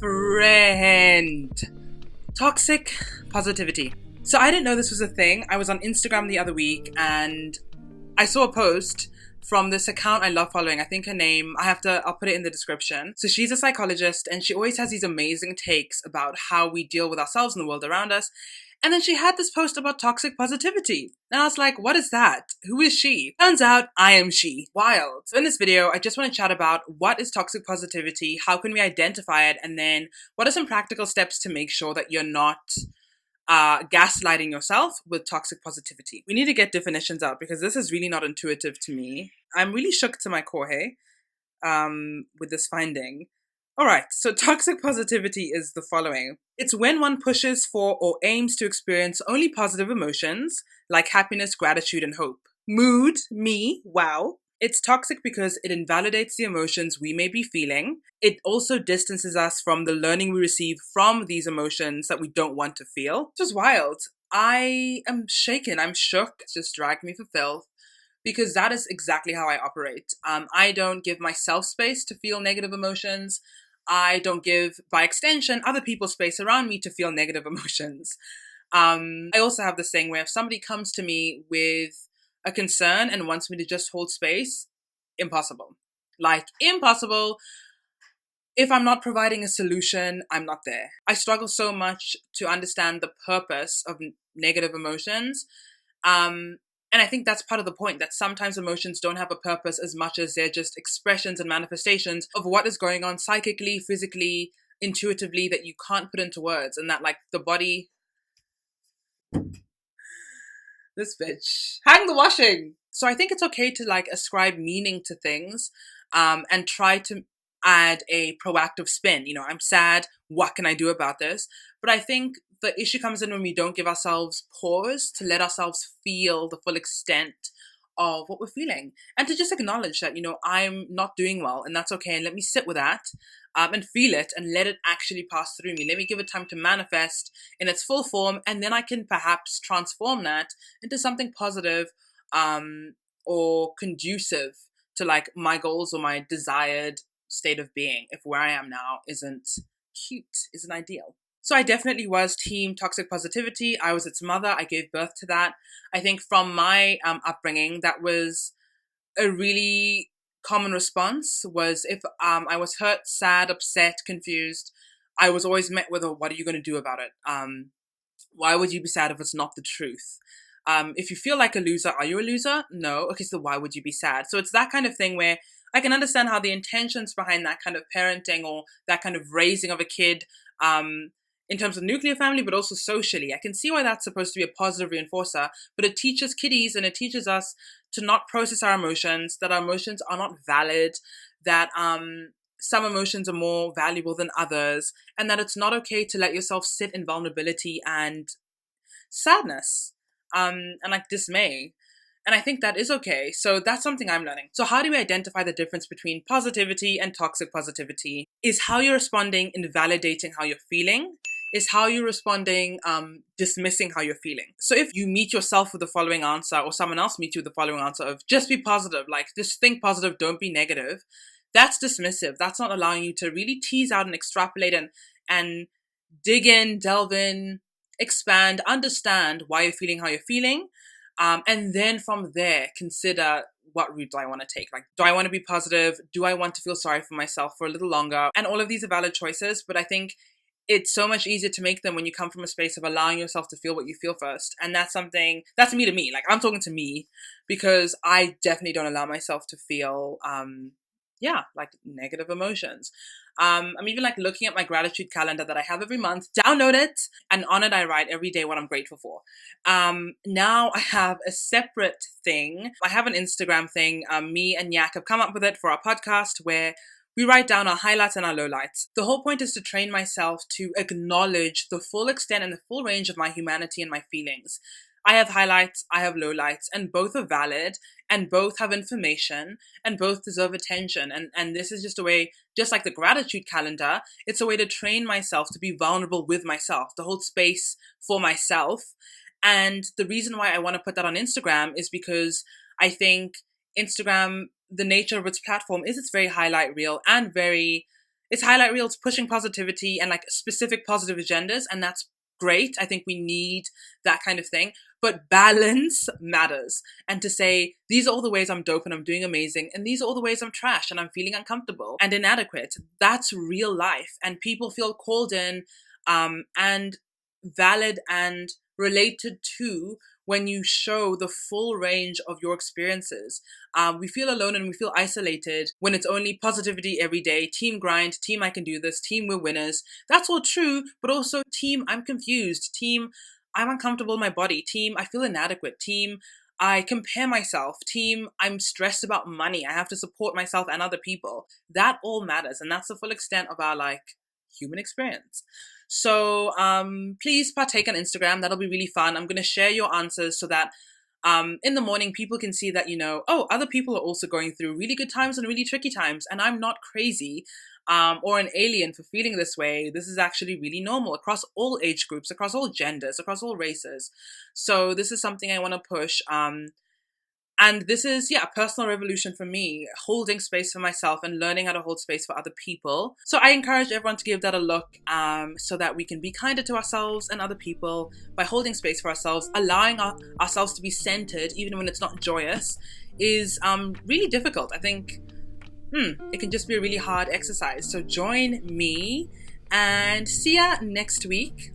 friend. Toxic positivity. So I didn't know this was a thing. I was on Instagram the other week and I saw a post from this account I love following. I think her name, I'll put it in the description. So she's a psychologist and she always has these amazing takes about how we deal with ourselves and the world around us. And then she had this post about toxic positivity. And I was like, what is that? Who is she? Turns out I am she. Wild. So in this video, I just want to chat about what is toxic positivity, how can we identify it, and then what are some practical steps to make sure that you're not gaslighting yourself with toxic positivity. We need to get definitions out because this is really not intuitive to me. I'm really shook to my core, hey, with this finding. All right, so toxic positivity is the following. It's when one pushes for or aims to experience only positive emotions like happiness, gratitude, and hope. Mood, me, wow. It's toxic because it invalidates the emotions we may be feeling. It also distances us from the learning we receive from these emotions that we don't want to feel. It's just wild. I am shaken. I'm shook. It's just dragged me for filth because that is exactly how I operate. I don't give myself space to feel negative emotions. I don't give, by extension, other people space around me to feel negative emotions. I also have this thing where if somebody comes to me with a concern and wants me to just hold space, impossible. Like, impossible. If I'm not providing a solution, I'm not there. I struggle so much to understand the purpose of negative emotions. And I think that's part of the point, that sometimes emotions don't have a purpose as much as they're just expressions and manifestations of what is going on psychically, physically, intuitively, that you can't put into words. And that, like, the body... This bitch. Hang the washing! So I think it's okay to, like, ascribe meaning to things and try to add a proactive spin. You know, I'm sad. What can I do about this? But I think the issue comes in when we don't give ourselves pause to let ourselves feel the full extent of what we're feeling and to just acknowledge that, you know, I'm not doing well and that's okay. And let me sit with that and feel it and let it actually pass through me. Let me give it time to manifest in its full form. And then I can perhaps transform that into something positive or conducive to, like, my goals or my desired state of being if where I am now isn't cute, isn't ideal. So I definitely was team toxic positivity. I was its mother. I gave birth to that. I think from my upbringing, that was a really common response. Was if I was hurt, sad, upset, confused, I was always met with a, what are you going to do about it? Why would you be sad if it's not the truth? If you feel like a loser, are you a loser? No. Okay, so why would you be sad? So it's that kind of thing where I can understand how the intentions behind that kind of parenting or that kind of raising of a kid in terms of nuclear family, but also socially. I can see why that's supposed to be a positive reinforcer, but it teaches kiddies and it teaches us to not process our emotions, that our emotions are not valid, that some emotions are more valuable than others, and that it's not okay to let yourself sit in vulnerability and sadness and like dismay. And I think that is okay. So that's something I'm learning. So how do we identify the difference between positivity and toxic positivity? Is how you're responding invalidating how you're feeling? Is how you're responding dismissing how you're feeling? So if you meet yourself with the following answer, or someone else meets you with the following answer of just be positive, like just think positive, don't be negative, that's dismissive. That's not allowing you to really tease out and extrapolate and dig in, delve in, expand, understand why you're feeling how you're feeling. And then from there, consider what route do I want to take? Like, do I want to be positive? Do I want to feel sorry for myself for a little longer? And all of these are valid choices, but I think it's so much easier to make them when you come from a space of allowing yourself to feel what you feel first. And that's something, that's me to me. Like, I'm talking to me because I definitely don't allow myself to feel, like negative emotions. I'm even like looking at my gratitude calendar that I have every month, download it, and on it I write every day what I'm grateful for. Now I have a separate thing. I have an Instagram thing. Me and Yak have come up with it for our podcast where we write down our highlights and our lowlights. The whole point is to train myself to acknowledge the full extent and the full range of my humanity and my feelings. I have highlights, I have lowlights, and both are valid, and both have information, and both deserve attention. And this is just a way, just like the gratitude calendar, it's a way to train myself to be vulnerable with myself, to hold space for myself. And the reason why I want to put that on Instagram is because I think Instagram, the nature of its platform is it's very highlight reel and it's highlight reels pushing positivity and like specific positive agendas, and that's great. I think we need that kind of thing. But balance matters. And to say, these are all the ways I'm dope and I'm doing amazing, and these are all the ways I'm trash and I'm feeling uncomfortable and inadequate. That's real life. And people feel called in and valid and related to when you show the full range of your experiences. We feel alone and we feel isolated when it's only positivity every day, team grind, team I can do this, team we're winners. That's all true, but also team I'm confused, team I'm uncomfortable in my body, team I feel inadequate, team I compare myself, team I'm stressed about money, I have to support myself and other people. That all matters, and that's the full extent of our like human experience. So please partake on Instagram. That'll be really fun. I'm going to share your answers so that in the morning people can see that, oh, other people are also going through really good times and really tricky times, and I'm not crazy or an alien for feeling this way. This is actually really normal across all age groups, across all genders, across all races. So this is something I want to push. And this is, a personal revolution for me, holding space for myself and learning how to hold space for other people. So I encourage everyone to give that a look so that we can be kinder to ourselves and other people by holding space for ourselves. Allowing ourselves to be centered, even when it's not joyous, is really difficult. I think it can just be a really hard exercise. So join me and see ya next week.